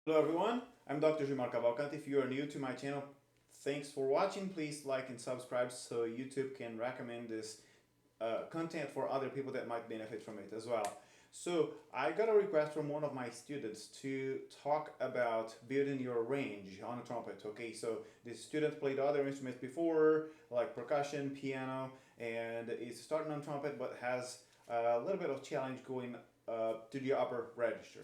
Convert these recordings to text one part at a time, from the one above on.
Hello everyone, I'm Dr. Gilmar Cavalcante. If you are new to my channel, thanks for watching. Please like and subscribe so YouTube can recommend this content for other people that might benefit from it as well. So I got a request from one of my students to talk about building your range on a trumpet. Okay, so this student played other instruments before, like percussion, piano, and is starting on trumpet but has a little bit of challenge going to the upper register,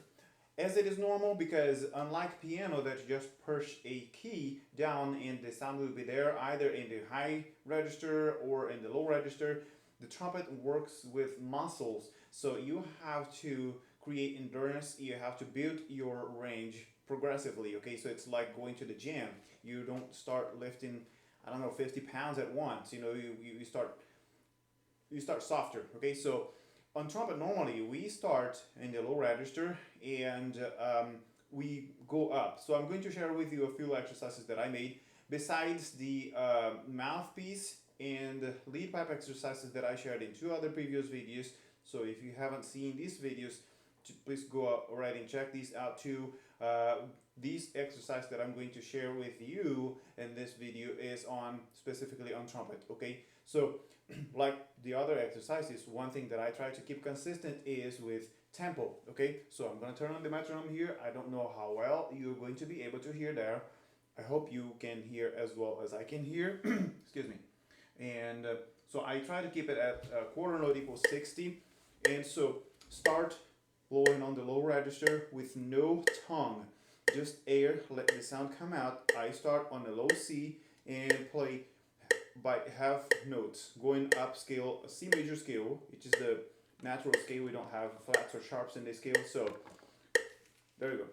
as it is normal, because unlike piano that you just push a key down and the sound will be there either in the high register or in the low register, the trumpet works with muscles, so you have to create endurance, you have to build your range progressively. Okay, so it's like going to the gym. You don't start lifting, I don't know, 50 pounds at once. You start softer. Okay, so on trumpet normally we start in the low register and we go up. So I'm going to share with you a few exercises that I made besides the mouthpiece and lead pipe exercises that I shared in two other previous videos. So if you haven't seen these videos, please go ahead and check these out too. These exercises that I'm going to share with you in this video is on specifically on trumpet. Okay, so like the other exercises, one thing that I try to keep consistent is with tempo. Okay, so I'm gonna turn on the metronome here. I don't know how well you're going to be able to hear there. I hope you can hear as well as I can hear. Excuse me. And so I try to keep it at quarter note equals 60. And so start blowing on the low register with no tongue, just air, let the sound come out. I start on the low C and play by half notes, going up scale, a C major scale, which is the natural scale. We don't have flats or sharps in this scale, so there you go.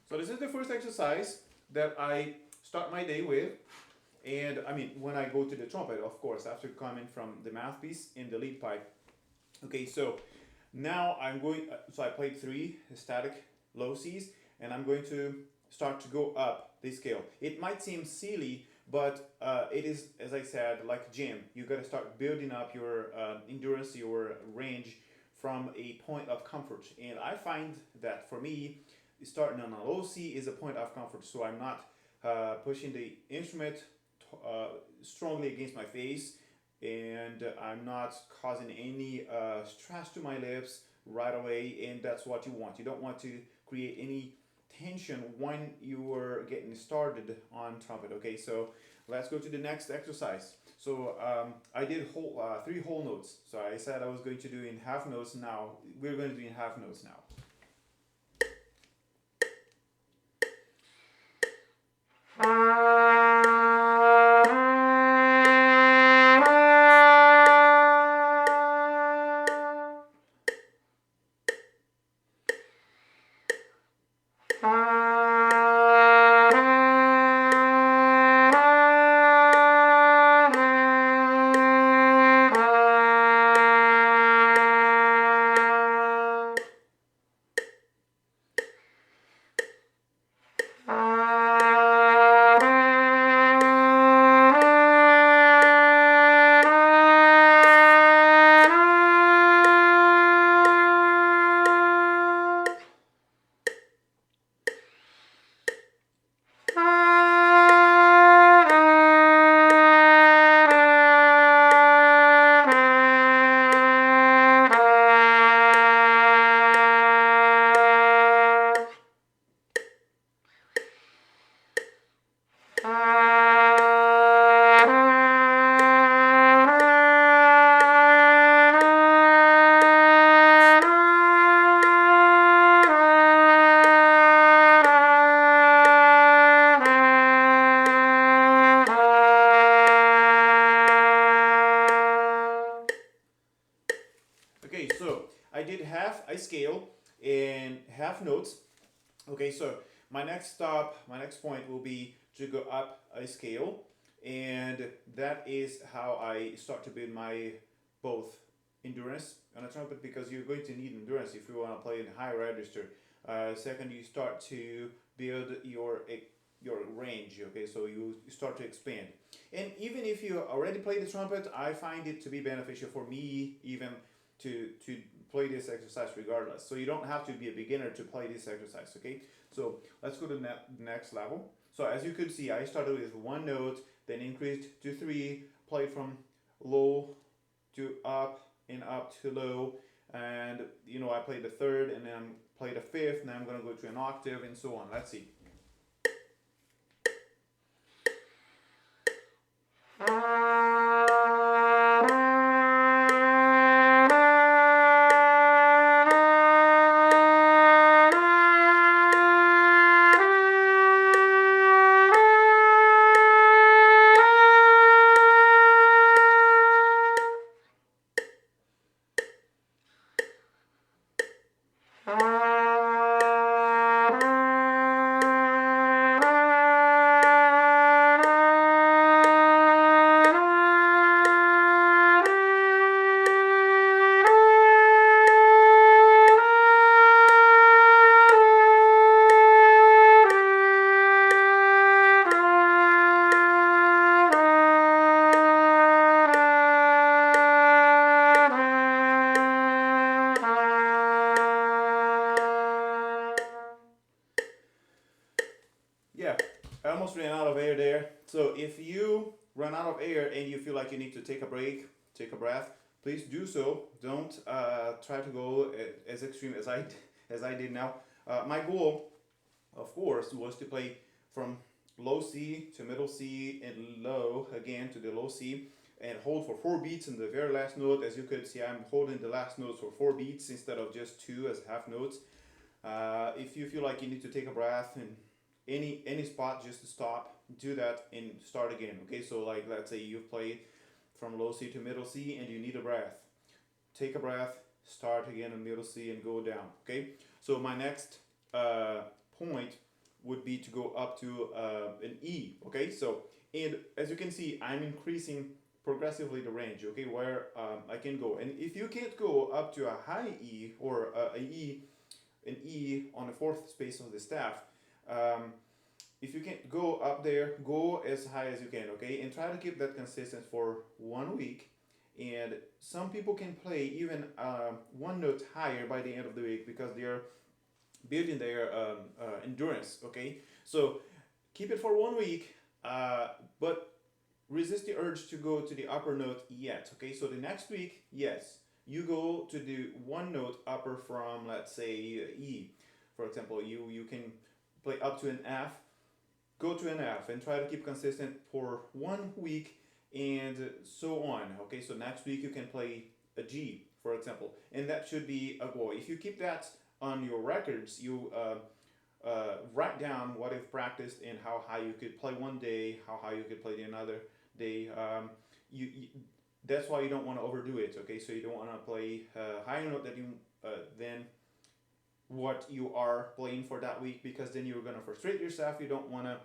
So this is the first exercise that I start my day with. And I mean, when I go to the trumpet, of course, after coming from the mouthpiece and the lead pipe. Okay, so now I'm going, so I played three static low Cs, and I'm going to start to go up the scale. It might seem silly, but it is, as I said, like gym. You got to start building up your endurance, your range from a point of comfort. And I find that for me, starting on a low C is a point of comfort. So I'm not pushing the instrument strongly against my face, and I'm not causing any stress to my lips right away, and that's what you want. You don't want to create any tension when you are getting started on trumpet. Okay, so let's go to the next exercise. So I did three whole notes. So I said I was going to do in half notes. Now we're going to do in half notes now. Okay, so I did half a scale in half notes. Okay, so my next point will be to go up a scale. and that is how I start to build my both endurance on a trumpet, because you're going to need endurance if you want to play in high register. Second, you start to build your range. Okay, so you start to expand. And even if you already play the trumpet, I find it to be beneficial for me even to play this exercise regardless. So you don't have to be a beginner to play this exercise. Okay, so let's go to the next level. So as you could see, I started with one note, then increased to three, played from low to up and up to low, and I played the third, and then played a fifth, and then I'm gonna go to an octave and so on. Let's see. Yeah, I almost ran out of air there. So if you run out of air and you feel like you need to take a break, take a breath, please do so. Don't try to go as extreme as I did now. My goal, of course, was to play from low C to middle C and low again to the low C, and hold for 4 beats in the very last note. As you could see, I'm holding the last notes for 4 beats instead of just two as half notes. If you feel like you need to take a breath and any spot, just to stop, do that and start again. Okay, so like let's say you've played from low C to middle C and you need a breath, take a breath, start again in middle C and go down. Okay, so my next point would be to go up to an E. Okay, so and as you can see, I'm increasing progressively the range. Okay, where I can go, and if you can't go up to a high E or an E on the fourth space of the staff, if you can't go up there, go as high as you can. Okay, and try to keep that consistent for 1 week. And some people can play even one note higher by the end of the week because they're building their endurance. Okay, so keep it for 1 week, but resist the urge to go to the upper note yet. Okay, so the next week, yes, you go to the one note upper from, let's say, E. For example, you can play up to an F, go to an F, and try to keep consistent for 1 week, and so on. Okay, so next week you can play a G, for example, and that should be a goal. If you keep that on your records, you write down what you've practiced and how high you could play one day, how high you could play the another day. You that's why you don't want to overdo it. Okay, so you don't want to play a higher note that you than what you are playing for that week, because then you're gonna frustrate yourself. You don't want to.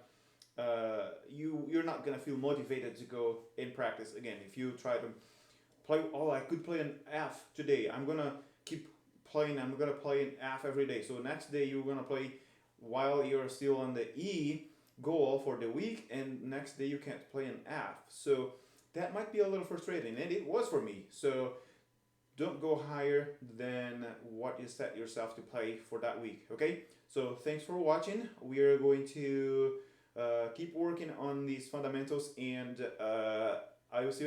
You're not gonna feel motivated to go in practice again if you try to play. Oh, I could play an F today. I'm gonna keep playing. I'm gonna play an F every day. So next day you're gonna play while you're still on the E goal for the week, and next day you can't play an F. So that might be a little frustrating, and it was for me. So don't go higher than what you set yourself to play for that week. Okay, so thanks for watching. We are going to keep working on these fundamentals, and I will see you next